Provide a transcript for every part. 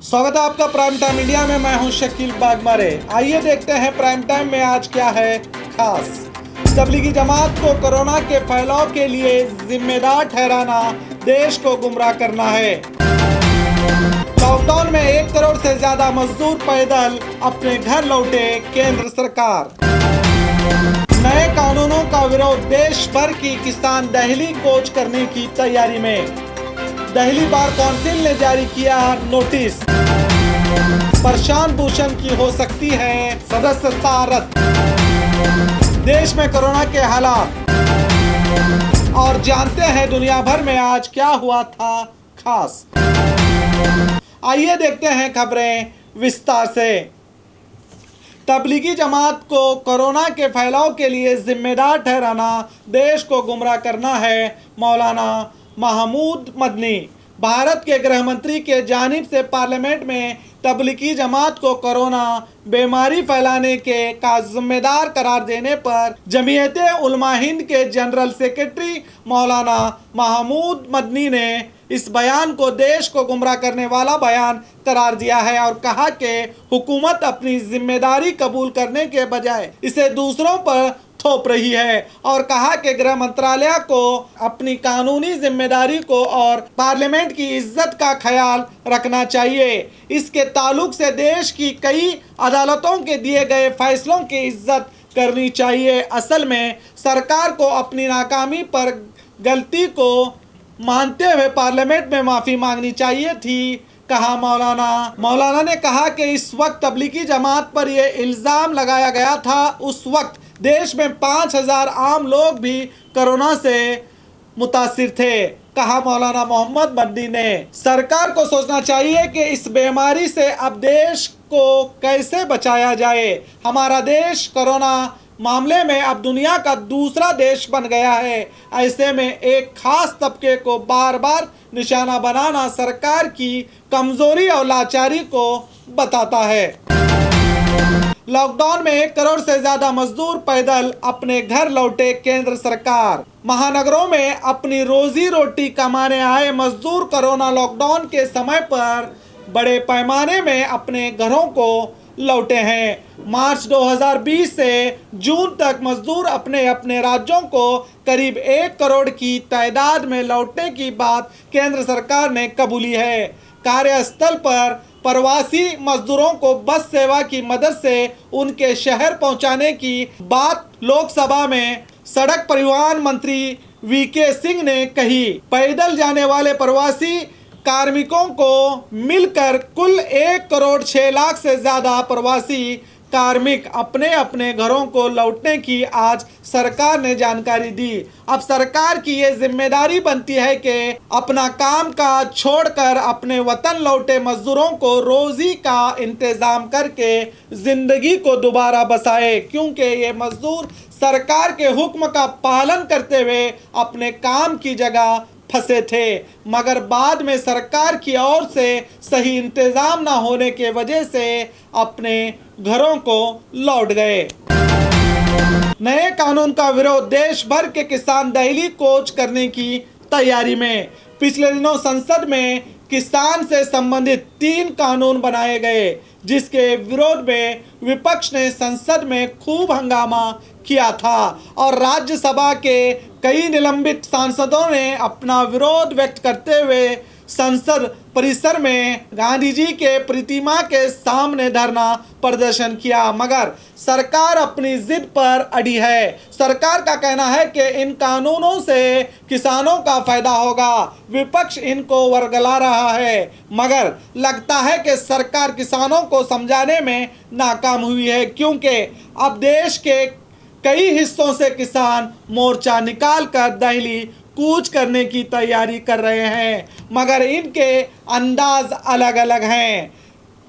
स्वागत है आपका प्राइम टाइम इंडिया में। मैं हूं शकील बागमारे। आइए देखते हैं प्राइम टाइम में आज क्या है खास। तबलीगी जमात को कोरोना के फैलाव के लिए जिम्मेदार ठहराना देश को गुमराह करना है। लॉकडाउन में 1 करोड़ से ज्यादा मजदूर पैदल अपने घर लौटे केंद्र सरकार। नए कानूनों का विरोध, देश भर की किसान दिल्ली कूच करने की तैयारी में। दिल्ली बार काउंसिल ने जारी किया नोटिस। प्रशांत भूषण की हो सकती है सदस्यता रद्द। देश में कोरोना के हालात और जानते हैं दुनिया भर में आज क्या हुआ था खास। आइए देखते हैं खबरें विस्तार से। तबलीगी जमात को कोरोना के फैलाव के लिए जिम्मेदार ठहराना देश को गुमराह करना है। मौलाना महमूद मदनी भारत के गृह मंत्री के जानिब से पार्लियामेंट में तबलीगी जमात को कोरोना बीमारी फैलाने के का जिम्मेदार करार देने पर जमीयते उलमा हिंद के जनरल सेक्रेटरी मौलाना महमूद मदनी ने इस बयान को देश को गुमराह करने वाला बयान करार दिया है और कहा कि हुकूमत अपनी जिम्मेदारी कबूल करने के बजाय इसे दूसरों पर थोप रही है और कहा कि गृह मंत्रालय को अपनी कानूनी जिम्मेदारी को और पार्लियामेंट की इज्जत का ख्याल रखना चाहिए। इसके ताल्लुक से देश की कई अदालतों के दिए गए फैसलों की इज्जत करनी चाहिए। असल में सरकार को अपनी नाकामी पर गलती को मानते हुए पार्लियामेंट में माफ़ी मांगनी चाहिए थी, कहा मौलाना ने कहा कि इस वक्त तबलीगी जमात पर यह इल्ज़ाम लगाया गया था, उस वक्त देश में 5000 आम लोग भी कोरोना से मुतासिर थे, कहा मौलाना मोहम्मद मदनी ने। सरकार को सोचना चाहिए कि इस बीमारी से अब देश को कैसे बचाया जाए। हमारा देश कोरोना मामले में अब दुनिया का दूसरा देश बन गया है। ऐसे में एक खास तबके को बार बार निशाना बनाना सरकार की कमजोरी और लाचारी को बताता है। लॉकडाउन में 1 करोड़ से ज्यादा मजदूर पैदल अपने घर लौटे केंद्र सरकार। महानगरों में अपनी रोजी रोटी कमाने आए मजदूर कोरोना लॉकडाउन के समय पर बड़े पैमाने में अपने घरों को लौटे हैं। मार्च 2020 से जून तक मजदूर अपने अपने राज्यों को करीब 1 करोड़ की तादाद में लौटने की बात केंद्र सरकार ने कबूली है। कार्यस्थल पर प्रवासी मजदूरों को बस सेवा की मदद से उनके शहर पहुंचाने की बात लोकसभा में सड़क परिवहन मंत्री वीके सिंह ने कही। पैदल जाने वाले प्रवासी कार्मिकों को मिलकर कुल 1 करोड़ 6 लाख से ज़्यादा प्रवासी कार्मिक अपने अपने घरों को लौटने की आज सरकार ने जानकारी दी। अब सरकार की ये जिम्मेदारी बनती है कि अपना काम काज छोड़कर अपने वतन लौटे मजदूरों को रोजी का इंतजाम करके जिंदगी को दोबारा बसाए, क्योंकि ये मजदूर सरकार के हुक्म का पालन करते हुए अपने काम की जगह फंसे थे, मगर बाद में सरकार की ओर से सही इंतजाम न होने के वजह से अपने घरों को लौट गए। नए कानून का विरोध, देश भर के किसान दिल्ली कूच करने की तैयारी में। पिछले दिनों संसद में किसान से संबंधित 3 कानून बनाए गए, जिसके विरोध में विपक्ष ने संसद में खूब हंगामा किया था और राज्यसभा के कई निलंबित सांसदों ने अपना विरोध व्यक्त करते हुए संसद परिसर में गांधी जी के प्रतिमा के सामने धरना प्रदर्शन किया, मगर सरकार अपनी जिद पर अड़ी है। सरकार का कहना है कि इन कानूनों से किसानों का फायदा होगा। विपक्ष इनको वर्गला रहा है, मगर लगता है कि सरकार किसानों को समझाने में नाकाम हुई है, क्योंकि अब देश के कई हिस्सों से किसान मोर्चा निकालकर दिल्ली कूच करने की तैयारी कर रहे हैं, मगर इनके अंदाज अलग अलग हैं।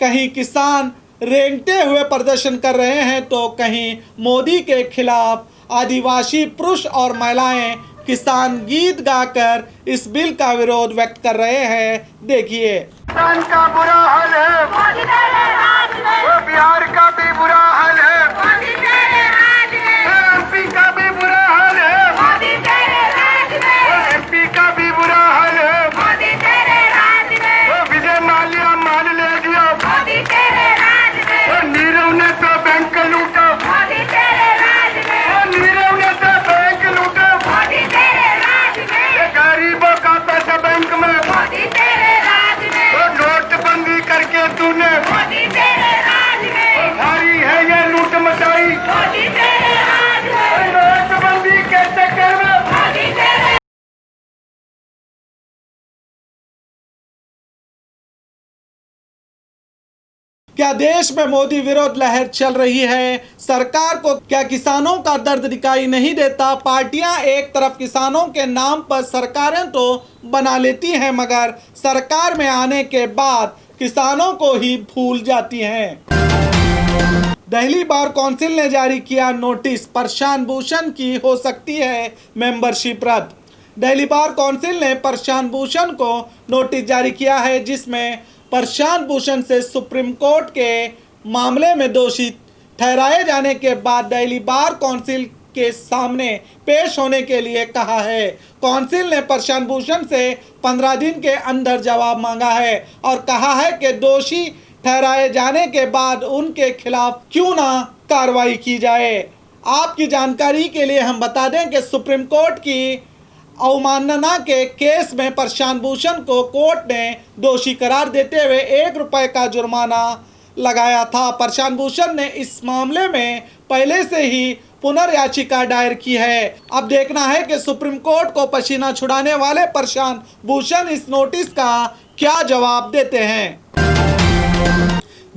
कहीं किसान रेंगते हुए प्रदर्शन कर रहे हैं तो कहीं मोदी के खिलाफ आदिवासी पुरुष और महिलाएं किसान गीत गाकर इस बिल का विरोध व्यक्त कर रहे हैं। देखिए। किसान का बुरा हाल है, वो बिहार का भी बुरा हाल है, एमपी का भी बुरा हाल है, एमपी का भी बुरा हाल है, वो विजय माल्या मान ले दिया। क्या देश में मोदी विरोध लहर चल रही है? सरकार को क्या किसानों का दर्द दिखाई नहीं देता? पार्टियां एक तरफ किसानों के नाम पर सरकारें तो बना लेती हैं, मगर सरकार में आने के बाद किसानों को ही भूल जाती हैं। दिल्ली बार काउंसिल ने जारी किया नोटिस, प्रशांत भूषण की हो सकती है मेंबरशिप रद्द। दिल्ली बार काउंसिल ने प्रशांत भूषण को नोटिस जारी किया है, जिसमें प्रशांत भूषण से सुप्रीम कोर्ट के मामले में दोषी ठहराए जाने के बाद दिल्ली बार काउंसिल के सामने पेश होने के लिए कहा है। काउंसिल ने प्रशांत भूषण से 15 दिन के अंदर जवाब मांगा है और कहा है कि दोषी ठहराए जाने के बाद उनके खिलाफ क्यों ना कार्रवाई की जाए। आपकी जानकारी के लिए हम बता दें कि सुप्रीम कोर्ट की अवमानना के केस में प्रशांत भूषण को कोर्ट ने दोषी करार देते हुए 1 रुपये का जुर्माना लगाया था। प्रशांत भूषण ने इस मामले में पहले से ही पुनर्याचिका दायर की है। अब देखना है कि सुप्रीम कोर्ट को पसीना छुड़ाने वाले प्रशांत भूषण इस नोटिस का क्या जवाब देते हैं।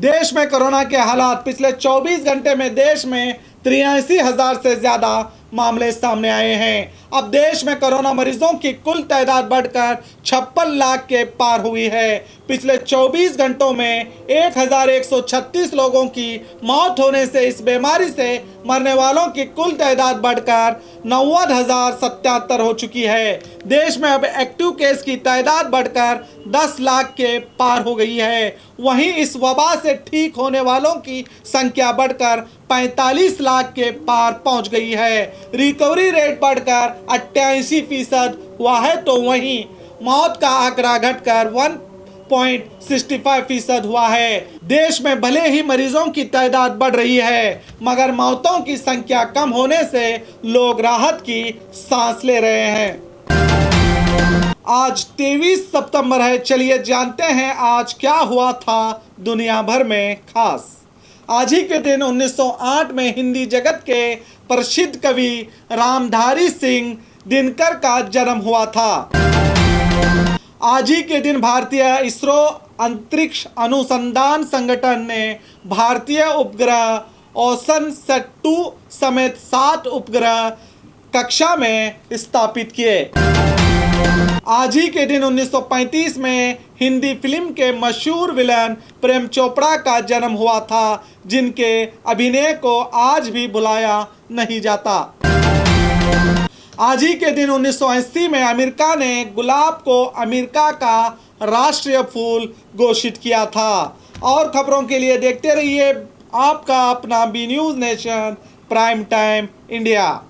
देश में कोरोना के हालात। पिछले 24 घंटे में देश में 83,000 से ज़्यादा मामले सामने आए हैं। अब देश में कोरोना मरीजों की कुल तादाद बढ़कर 56 लाख के पार हुई है। पिछले 24 घंटों में 1,136 लोगों की मौत होने से इस बीमारी से मरने वालों की कुल तादाद बढ़कर 90,077 हो चुकी है। देश में अब एक्टिव केस की तादाद बढ़कर 10 लाख के पार हो गई है। वहीं इस वबा से ठीक होने वालों की संख्या बढ़कर 45 लाख के पार पहुंच गई है। रिकवरी रेट बढ़कर 88% हुआ है, तो वहीं मौत का आंकड़ा घटकर 1.65% हुआ है। देश में भले ही मरीजों की तादाद बढ़ रही है, मगर मौतों की संख्या कम होने से लोग राहत की सांस ले रहे हैं। आज 23 सितंबर है। चलिए जानते हैं आज क्या हुआ था दुनिया भर में खास। आज ही के दिन 1908 में हिंदी जगत के प्रसिद्ध कवि रामधारी सिंह दिनकर का जन्म हुआ था। आज ही के दिन भारतीय इसरो अंतरिक्ष अनुसंधान संगठन ने भारतीय उपग्रह ओशन सेट 2 समेत 7 उपग्रह कक्षा में स्थापित किए। आज ही के दिन 1935 में हिंदी फिल्म के मशहूर विलन प्रेम चोपड़ा का जन्म हुआ था, जिनके अभिनय को आज भी भुलाया नहीं जाता। आज ही के दिन 1980 में अमेरिका ने गुलाब को अमेरिका का राष्ट्रीय फूल घोषित किया था। और खबरों के लिए देखते रहिए आपका अपना B News Nation prime time India.